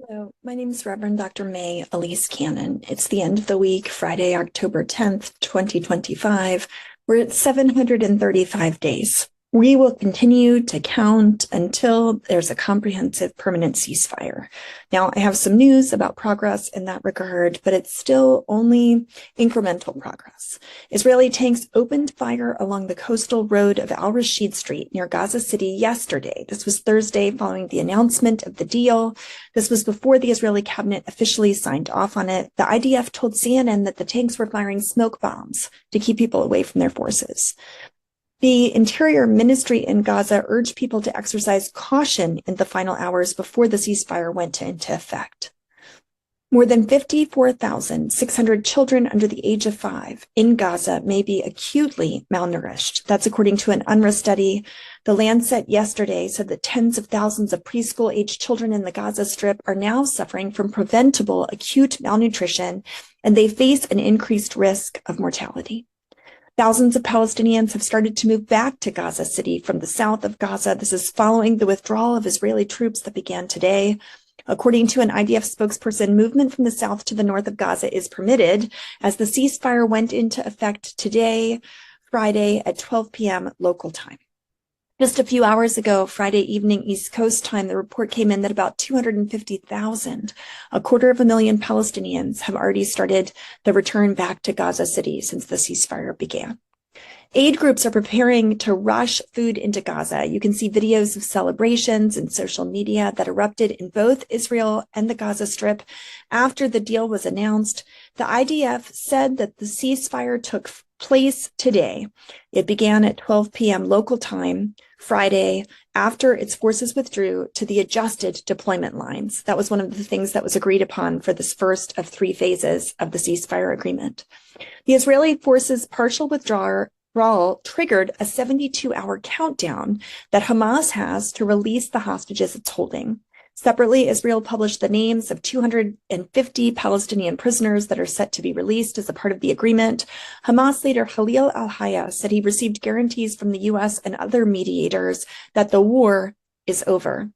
Hello, my name is Reverend Dr. May Elise Cannon. It's the end of the week, Friday, October 10th, 2025. We're at 735 days. We will continue to count until there's a comprehensive permanent ceasefire. Now, I have some news about progress in that regard, but it's still only incremental progress. Israeli tanks opened fire along the coastal road of Al Rashid Street near Gaza City yesterday. This was Thursday following the announcement of the deal. This was before the Israeli cabinet officially signed off on it. The IDF told CNN that the tanks were firing smoke bombs to keep people away from their forces. The Interior Ministry in Gaza urged people to exercise caution in the final hours before the ceasefire went into effect. More than 54,600 children under the age of 5 in Gaza may be acutely malnourished. That's according to an UNRWA study. The Lancet yesterday said that tens of thousands of preschool-aged children in the Gaza Strip are now suffering from preventable acute malnutrition, and they face an increased risk of mortality. Thousands of Palestinians have started to move back to Gaza City from the south of Gaza. This is following the withdrawal of Israeli troops that began today. According to an IDF spokesperson, movement from the south to the north of Gaza is permitted as the ceasefire went into effect today, Friday at 12 p.m. local time. Just a few hours ago, Friday evening East Coast time, the report came in that about 250,000, 250,000 Palestinians have already started the return back to Gaza City since the ceasefire began. Aid groups are preparing to rush food into Gaza. You can see videos of celebrations in social media that erupted in both Israel and the Gaza Strip after the deal was announced. The IDF said that the ceasefire took place today. It began at 12 p.m. local time, Friday, after its forces withdrew to the adjusted deployment lines. That was one of the things that was agreed upon for this first of 3 phases of the ceasefire agreement. The Israeli forces' partial withdrawal triggered a 72-hour countdown that Hamas has to release the hostages it's holding. Separately, Israel published the names of 250 Palestinian prisoners that are set to be released as a part of the agreement. Hamas leader Khalil al-Hayya said he received guarantees from the U.S. and other mediators that the war is over.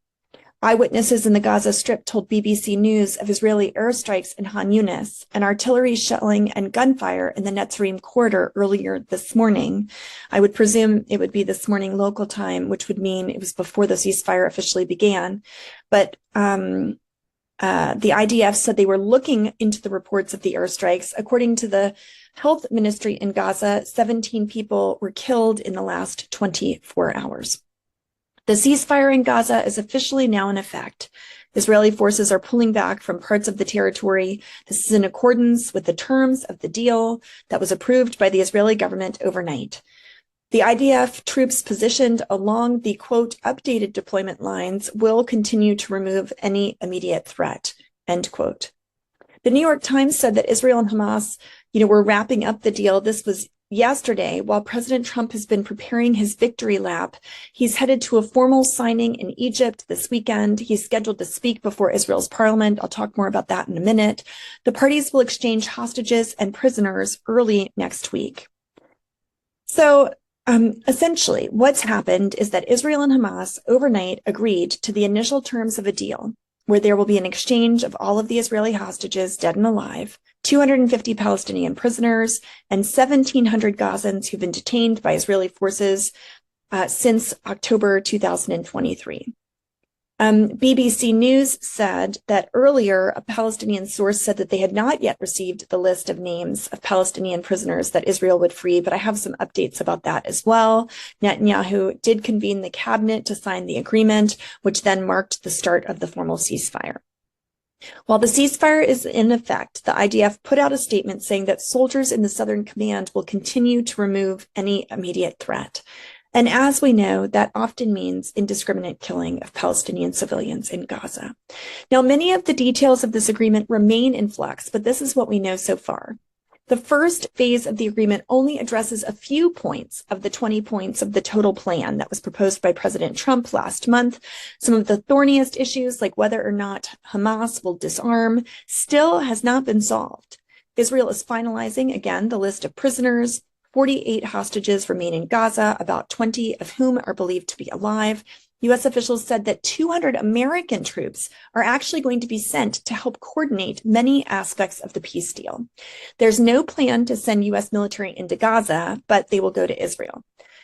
Eyewitnesses in the Gaza Strip told BBC News of Israeli airstrikes in Han Yunis and artillery shelling and gunfire in the Netzarim corridor earlier this morning. I would presume it would be this morning local time, which would mean it was before the ceasefire officially began. But the IDF said they were looking into the reports of the airstrikes. According to the health ministry in Gaza, 17 people were killed in the last 24 hours. The ceasefire in Gaza is officially now in effect. Israeli forces are pulling back from parts of the territory. This is in accordance with the terms of the deal that was approved by the Israeli government overnight. The IDF troops positioned along the, quote, updated deployment lines will continue to remove any immediate threat, end quote. The New York Times said that Israel and Hamas, were wrapping up the deal. This was yesterday, while President Trump has been preparing his victory lap. He's headed to a formal signing in Egypt this weekend. He's scheduled to speak before Israel's parliament. I'll talk more about that in a minute. The parties will exchange hostages and prisoners early next week. So essentially, what's happened is that Israel and Hamas overnight agreed to the initial terms of a deal where there will be an exchange of all of the Israeli hostages, dead and alive, 250 Palestinian prisoners, and 1,700 Gazans who've been detained by Israeli forces since October 2023. BBC News said that earlier, a Palestinian source said that they had not yet received the list of names of Palestinian prisoners that Israel would free, but I have some updates about that as well. Netanyahu did convene the cabinet to sign the agreement, which then marked the start of the formal ceasefire. While the ceasefire is in effect, the IDF put out a statement saying that soldiers in the Southern Command will continue to remove any immediate threat. And as we know, that often means indiscriminate killing of Palestinian civilians in Gaza. Now, many of the details of this agreement remain in flux, but this is what we know so far. The first phase of the agreement only addresses a few points of the 20 points of the total plan that was proposed by President Trump last month. Some of the thorniest issues, like whether or not Hamas will disarm, still has not been solved. Israel is finalizing, again, the list of prisoners. 48 hostages remain in Gaza, about 20 of whom are believed to be alive. U.S. officials said that 200 American troops are actually going to be sent to help coordinate many aspects of the peace deal. There's no plan to send U.S. military into Gaza, but they will go to Israel.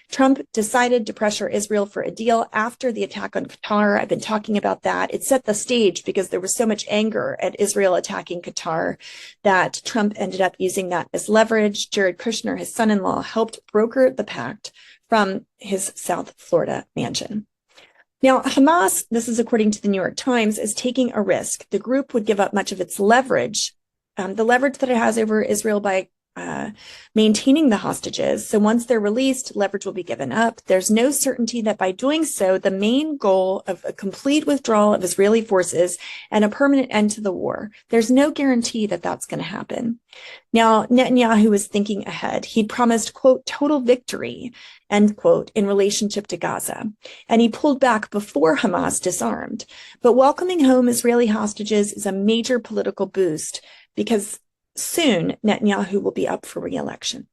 Trump decided to pressure Israel for a deal after the attack on Qatar. I've been talking about that. It set the stage because there was so much anger at Israel attacking Qatar that Trump ended up using that as leverage. Jared Kushner, his son-in-law, helped broker the pact from his South Florida mansion. Now, Hamas, this is according to the New York Times, is taking a risk. The group would give up much of its leverage, the leverage that it has over Israel by maintaining the hostages. So once they're released, leverage will be given up. There's no certainty that by doing so, the main goal of a complete withdrawal of Israeli forces and a permanent end to the war, there's no guarantee that that's going to happen. Now, Netanyahu is thinking ahead. He'd promised, quote, total victory, end quote, in relationship to Gaza. And he pulled back before Hamas disarmed. But welcoming home Israeli hostages is a major political boost because soon, Netanyahu will be up for re-election.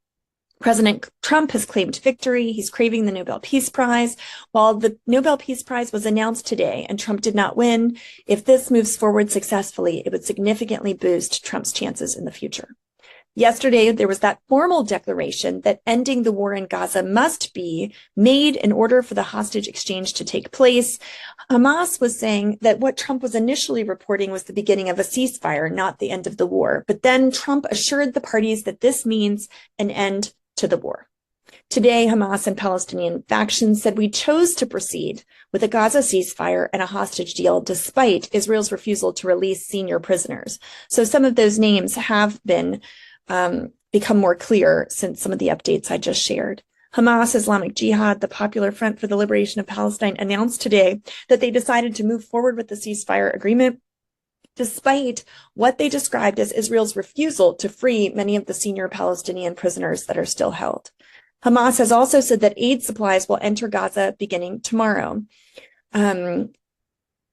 President Trump has claimed victory. He's craving the Nobel Peace Prize. While the Nobel Peace Prize was announced today and Trump did not win, if this moves forward successfully, it would significantly boost Trump's chances in the future. Yesterday, there was that formal declaration that ending the war in Gaza must be made in order for the hostage exchange to take place. Hamas was saying that what Trump was initially reporting was the beginning of a ceasefire, not the end of the war. But then Trump assured the parties that this means an end to the war. Today, Hamas and Palestinian factions said we chose to proceed with a Gaza ceasefire and a hostage deal despite Israel's refusal to release senior prisoners. So some of those names have been become more clear since some of the updates I just shared. Hamas, Islamic Jihad, the Popular Front for the Liberation of Palestine, announced today that they decided to move forward with the ceasefire agreement, despite what they described as Israel's refusal to free many of the senior Palestinian prisoners that are still held. Hamas has also said that aid supplies will enter Gaza beginning tomorrow.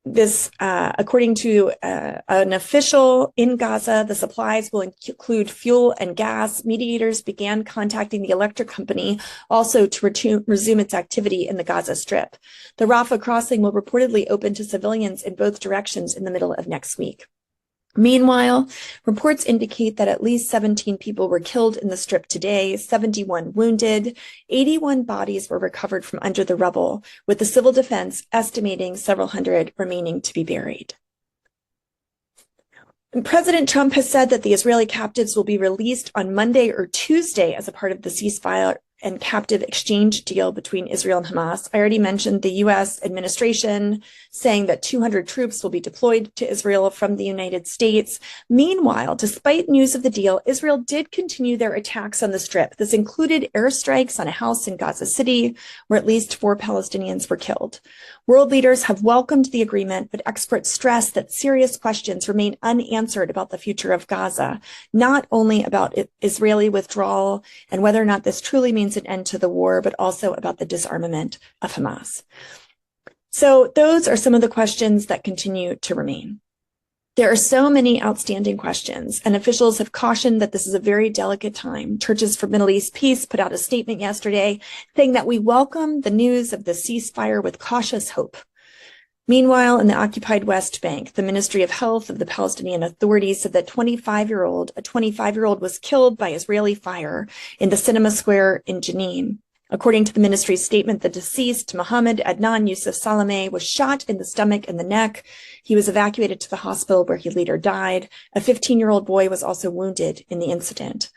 According to an official in Gaza, the supplies will include fuel and gas. Mediators began contacting the electric company also to resume its activity in the Gaza Strip. The Rafah crossing will reportedly open to civilians in both directions in the middle of next week. Meanwhile, reports indicate that at least 17 people were killed in the Strip today, 71 wounded. 81 bodies were recovered from under the rubble, with the civil defense estimating several hundred remaining to be buried. And President Trump has said that the Israeli captives will be released on Monday or Tuesday as a part of the ceasefire and captive exchange deal between Israel and Hamas. I already mentioned the U.S. administration saying that 200 troops will be deployed to Israel from the United States. Meanwhile, despite news of the deal, Israel did continue their attacks on the Strip. This included airstrikes on a house in Gaza City, where at least 4 Palestinians were killed. World leaders have welcomed the agreement, but experts stress that serious questions remain unanswered about the future of Gaza, not only about Israeli withdrawal and whether or not this truly means an end to the war, but also about the disarmament of Hamas. So those are some of the questions that continue to remain. There are so many outstanding questions, and officials have cautioned that this is a very delicate time. Churches for Middle East Peace put out a statement yesterday saying that we welcome the news of the ceasefire with cautious hope. Meanwhile, in the occupied West Bank, the Ministry of Health of the Palestinian Authority said that a 25-year-old was killed by Israeli fire in the cinema square in Jenin. According to the ministry's statement, the deceased, Mohammed Adnan Yusuf Salameh, was shot in the stomach and the neck. He was evacuated to the hospital where he later died. A 15-year-old boy was also wounded in the incident.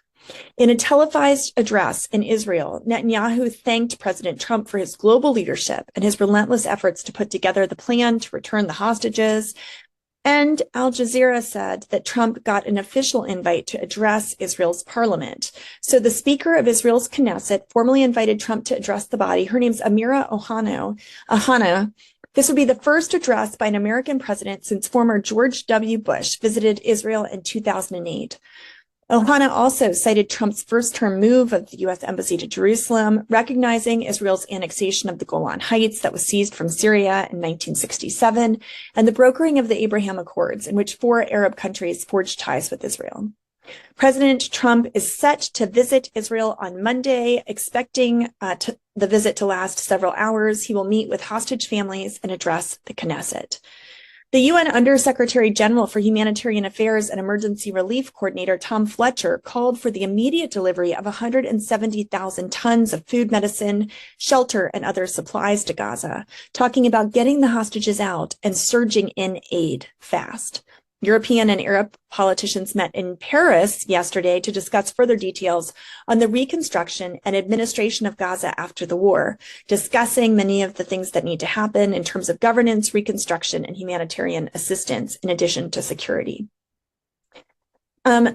In a televised address in Israel, Netanyahu thanked President Trump for his global leadership and his relentless efforts to put together the plan to return the hostages. And Al Jazeera said that Trump got an official invite to address Israel's parliament. So the Speaker of Israel's Knesset formally invited Trump to address the body. Her name's Amira Ohana. This would be the first address by an American president since former George W. Bush visited Israel in 2008. Ohana also cited Trump's first-term move of the U.S. Embassy to Jerusalem, recognizing Israel's annexation of the Golan Heights that was seized from Syria in 1967, and the brokering of the Abraham Accords, in which 4 Arab countries forged ties with Israel. President Trump is set to visit Israel on Monday, expecting the visit to last several hours. He will meet with hostage families and address the Knesset. The UN Undersecretary General for Humanitarian Affairs and Emergency Relief Coordinator Tom Fletcher called for the immediate delivery of 170,000 tons of food, medicine, shelter, and other supplies to Gaza, talking about getting the hostages out and surging in aid fast. European and Arab politicians met in Paris yesterday to discuss further details on the reconstruction and administration of Gaza after the war, discussing many of the things that need to happen in terms of governance, reconstruction, and humanitarian assistance, in addition to security.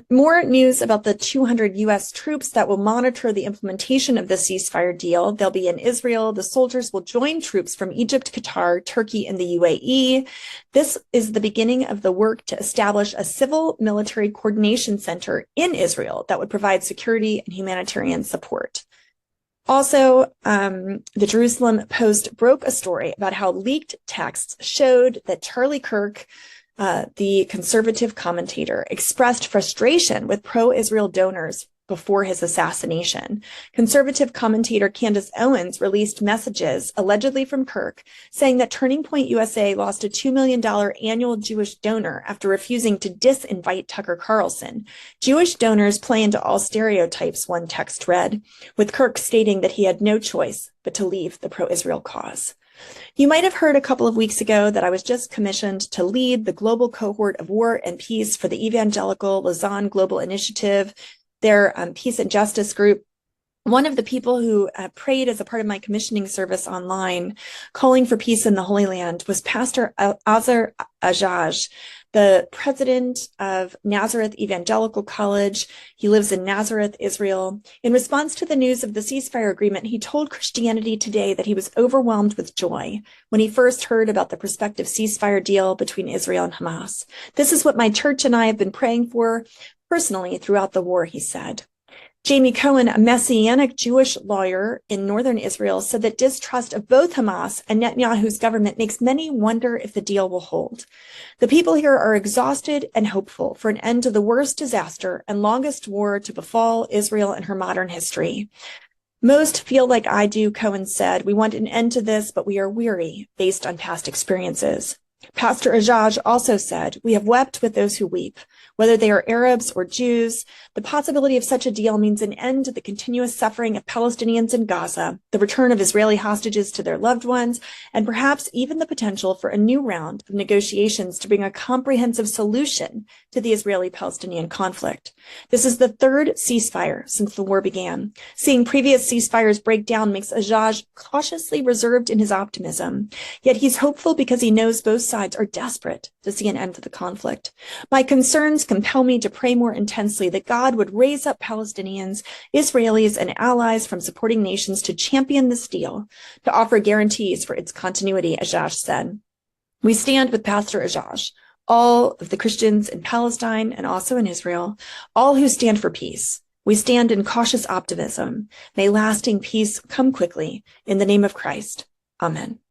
More news about the 200 U.S. troops that will monitor the implementation of the ceasefire deal. They'll be in Israel. The soldiers will join troops from Egypt, Qatar, Turkey, and the UAE. This is the beginning of the work to establish a civil military coordination center in Israel that would provide security and humanitarian support. Also, the Jerusalem Post broke a story about how leaked texts showed that Charlie Kirk, the conservative commentator, expressed frustration with pro-Israel donors before his assassination. Conservative commentator Candace Owens released messages, allegedly from Kirk, saying that Turning Point USA lost a $2 million annual Jewish donor after refusing to disinvite Tucker Carlson. Jewish donors play into all stereotypes, one text read, with Kirk stating that he had no choice but to leave the pro-Israel cause. You might have heard a couple of weeks ago that I was just commissioned to lead the global cohort of War and Peace for the Evangelical Lausanne Global Initiative, their peace and justice group. One of the people who prayed as a part of my commissioning service online, calling for peace in the Holy Land, was Pastor Azar Ajaj, the president of Nazareth Evangelical College. He lives in Nazareth, Israel. In response to the news of the ceasefire agreement, he told Christianity Today that he was overwhelmed with joy when he first heard about the prospective ceasefire deal between Israel and Hamas. This is what my church and I have been praying for personally throughout the war, he said. Jamie Cohen, a Messianic Jewish lawyer in northern Israel, said that distrust of both Hamas and Netanyahu's government makes many wonder if the deal will hold. The people here are exhausted and hopeful for an end to the worst disaster and longest war to befall Israel in her modern history. Most feel like I do, Cohen said. We want an end to this, but we are weary based on past experiences. Pastor Ajaj also said, "We have wept with those who weep, whether they are Arabs or Jews. The possibility of such a deal means an end to the continuous suffering of Palestinians in Gaza, the return of Israeli hostages to their loved ones, and perhaps even the potential for a new round of negotiations to bring a comprehensive solution to the Israeli-Palestinian conflict. This is the third ceasefire since the war began. Seeing previous ceasefires break down makes Ajaj cautiously reserved in his optimism. Yet he's hopeful because he knows both sides are desperate to see an end to the conflict. My concerns compel me to pray more intensely that God would raise up Palestinians, Israelis, and allies from supporting nations to champion this deal, to offer guarantees for its continuity," Ajaj said. "We stand with Pastor Ajaj, all of the Christians in Palestine and also in Israel, all who stand for peace. We stand in cautious optimism. May lasting peace come quickly. In the name of Christ. Amen."